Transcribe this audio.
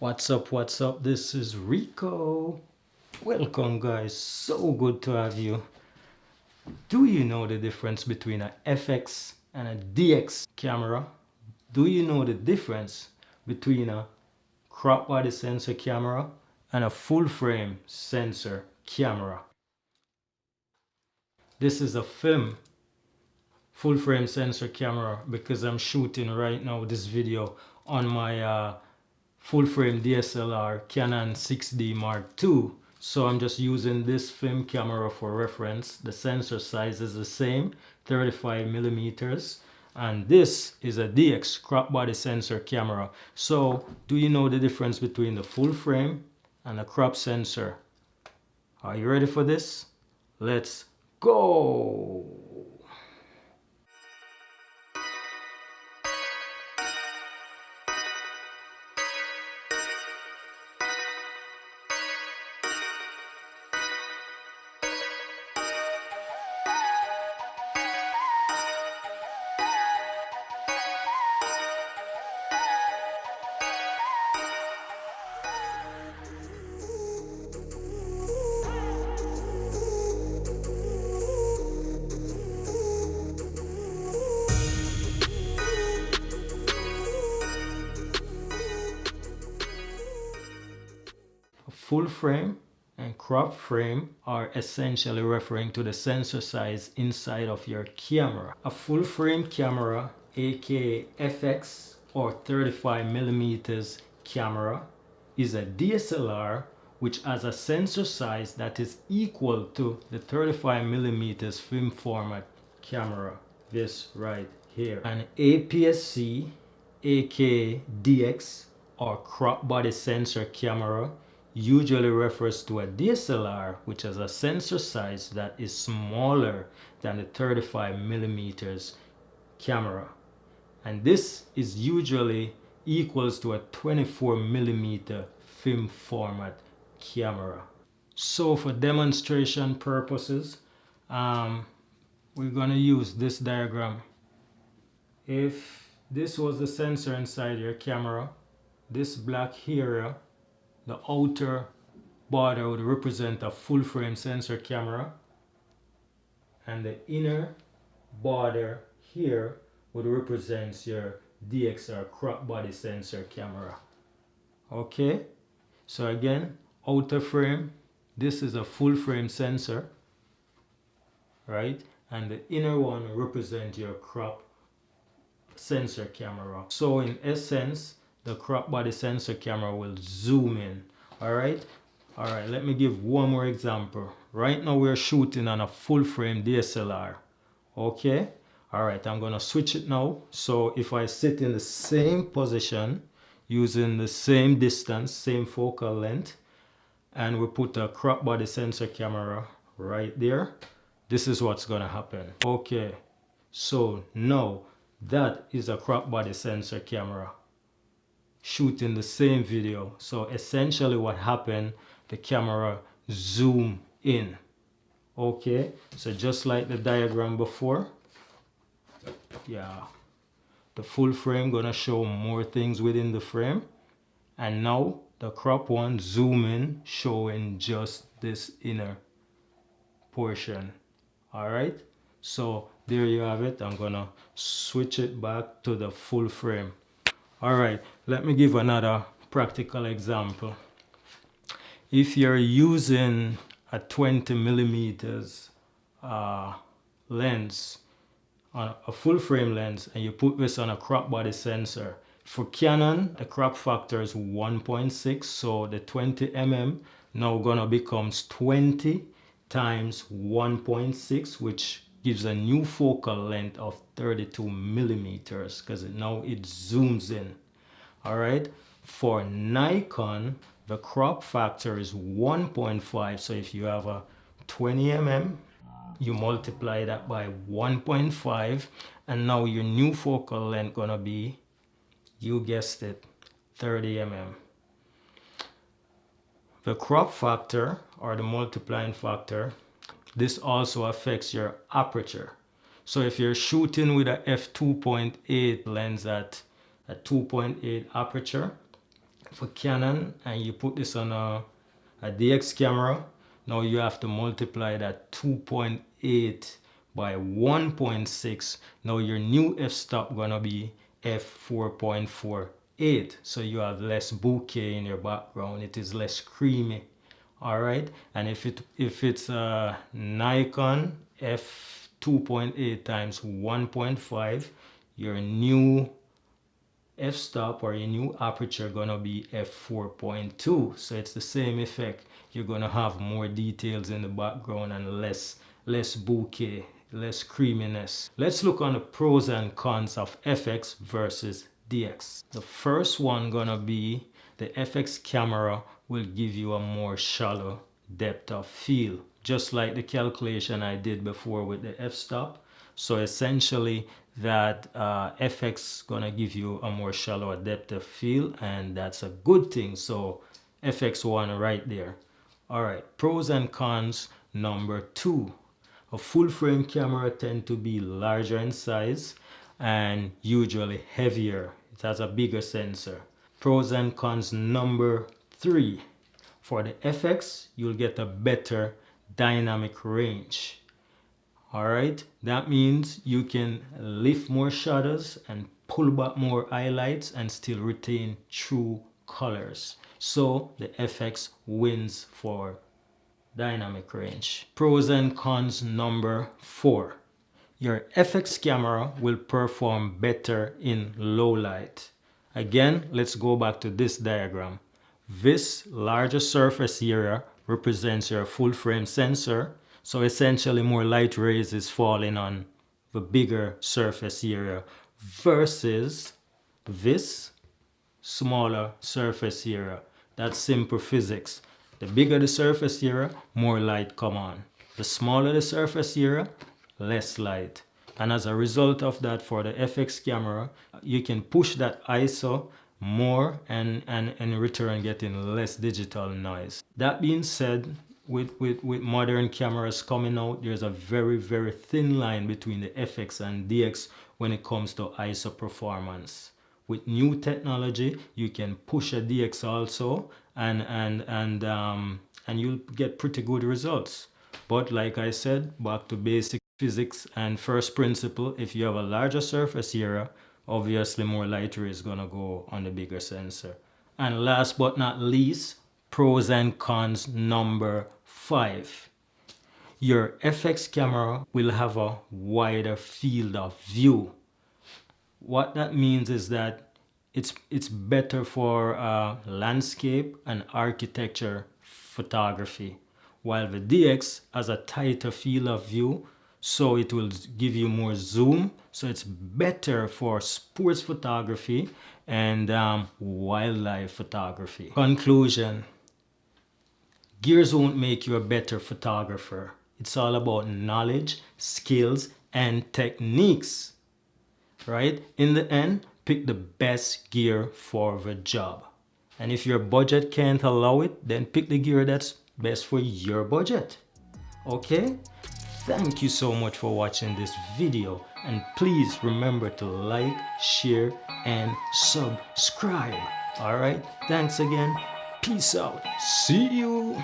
What's up, what's up? This is Rico. Welcome guys, so good to have you. Do you know the difference between a FX and a DX camera? Do you know the difference between a crop body sensor camera and a full frame sensor camera? This is a film full frame sensor camera because I'm shooting right now this video on my full frame DSLR Canon 6D Mark II. So I'm just using this film camera for reference. The sensor size is the same, 35 millimeters. And this is a DX crop body sensor camera. So do you know the difference between the full frame and the crop sensor? Are you ready for this? Let's go! Full frame and crop frame are essentially referring to the sensor size inside of your camera. A full frame camera, aka FX or 35 millimeters camera, is a DSLR which has a sensor size that is equal to the 35 millimeters film format camera, this right here. An APS-C, aka DX or crop body sensor camera, usually refers to a DSLR which has a sensor size that is smaller than the 35 millimeters camera, and this is usually equals to a 24 millimeter film format camera. So for demonstration purposes, we're going to use this diagram. If this was the sensor inside your camera, this black area, the outer border, would represent a full frame sensor camera, and the inner border here would represent your DX or crop body sensor camera. Okay, so again, outer frame, this is a full frame sensor, right? And the inner one represents your crop sensor camera. So in essence, the crop body sensor camera will zoom in. All right, let me give one more example. Right now we're shooting on a full frame DSLR. Okay, all right, I'm gonna switch it now. So if I sit in the same position using the same distance, same focal length, and we put a crop body sensor camera right there, this is what's gonna happen. Okay, so now that is a crop body sensor camera shooting the same video. So essentially what happened, the camera zoom in. Okay, so just like the diagram before, yeah, the full frame gonna show more things within the frame, and now the crop one zoom in, showing just this inner portion. All right, so there you have it. I'm gonna switch it back to the full frame. All right, let me give another practical example. If you're using a 20 millimeters lens, on a full frame lens, and you put this on a crop body sensor, for Canon, the crop factor is 1.6, so the 20 mm now gonna becomes 20 times 1.6, which gives a new focal length of 32 millimeters because now it zooms in. All right, for Nikon, the crop factor is 1.5. So if you have a 20 mm, you multiply that by 1.5, and now your new focal length gonna be, you guessed it, 30 mm. The crop factor, or the multiplying factor, this also affects your aperture. So if you're shooting with a f2.8 lens at a 2.8 aperture, for Canon and you put this on a DX camera, now you have to multiply that 2.8 by 1.6. Now your new f-stop gonna be f4.48, so you have less bokeh in your background. It is less creamy. All right, and if it's a Nikon f2.8 times 1.5, your new f-stop or your new aperture gonna be f4.2, so it's the same effect. You're gonna have more details in the background and less bokeh, less creaminess. Let's look on the pros and cons of FX versus DX. The first one gonna be the FX camera will give you a more shallow depth of field, just like the calculation I did before with the f-stop. So essentially that FX gonna give you a more shallow depth of field, and that's a good thing. So FX1 right there. All right, pros and cons number 2. A full frame camera tend to be larger in size and usually heavier. It has a bigger sensor. Pros and cons number 3. For the FX, you'll get a better dynamic range. All right, that means you can lift more shutters and pull back more highlights and still retain true colors. So the FX wins for dynamic range. Pros and cons number 4. Your FX camera will perform better in low light. Again, let's go back to this diagram. This larger surface area represents your full frame sensor. So essentially more light rays is falling on the bigger surface area versus this smaller surface area. That's simple physics. The bigger the surface area, more light come on. The smaller the surface area, less light. And as a result of that, for the FX camera, you can push that ISO more and in return getting less digital noise. That being said, with modern cameras coming out, there's a very thin line between the FX and DX when it comes to ISO performance. With new technology, you can push a DX also and you'll get pretty good results. But like I said, back to basic physics and first principle, if you have a larger surface area, obviously more light ray is gonna go on the bigger sensor. And last but not least, pros and cons number 5. Your FX camera will have a wider field of view. What that means is that it's better for landscape and architecture photography, while the DX has a tighter field of view, so it will give you more zoom, so it's better for sports photography and wildlife photography. Conclusion: gears won't make you a better photographer. It's all about knowledge, skills, and techniques, right? In the end, pick the best gear for the job. And if your budget can't allow it, then pick the gear that's best for your budget. Okay? Thank you so much for watching this video, and please remember to like, share, and subscribe. All right? Thanks again. Peace out. See you.